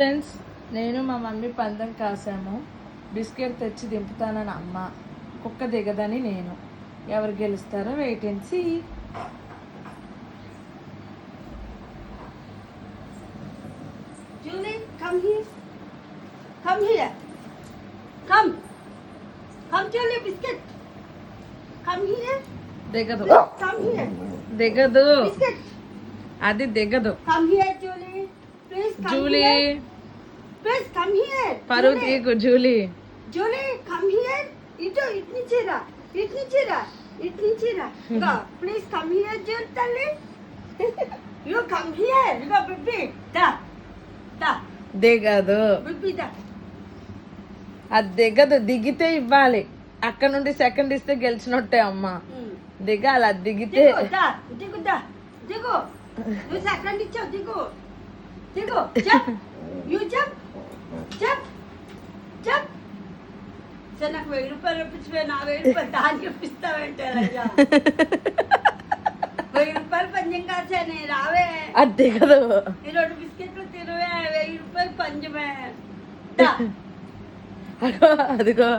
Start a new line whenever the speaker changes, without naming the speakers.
Friends, నేను మా mummy పందెం కాసాము. బిస్కెట్ తెచ్చి దింపుతానని అమ్మ, కుక్క దిగదని నేను. ఎవరు గెలుస్తారో wait and see.
Julie, come here. Come here. Come. Come, Julie, biscuit. Come here.
దిగదు,
Come here.
దిగదు,
Biscuit.
అది దిగదు.
Come here, Julie. Please come
Julie,
here. Please come here.
పరువు
Julie.
తీకు జూలీ.
Julie, come here. ఇటు నుంచి రా. ఇటు నుంచి రా. ఇటు నుంచి రా. Go. Please come here, Julie, తల్లి. You come here. Go, baby. Da. Da.
దిగదు,
Baby, da.
అది దిగదు. దిగితే ఇవ్వాలి. అక్కడ నుండి సెకండ్ ఇస్తే గెలిచినట్టే అమ్మ. దిగాలి, అది దిగితే.
దిగు, దా. దిగు, దా. దిగు. నువ్వు సెకండ్ ఇచ్చావు. దిగు. దిగు. Jump. You jump. Jump. Jump. Sir నాకు 1000 రూపాయలు ఇప్పించవే. నా 1000 రూపాయలు దానికి ఇప్పిస్తావంటే రజా. 1000 రూపాయలు పంచం కాచానే. రావే.
అది దిగదు.
ఈ 2 బిస్కెట్లు తినవే. 1000 రూపాయలు పంచమే. దా.
అదిగో, అదిగో.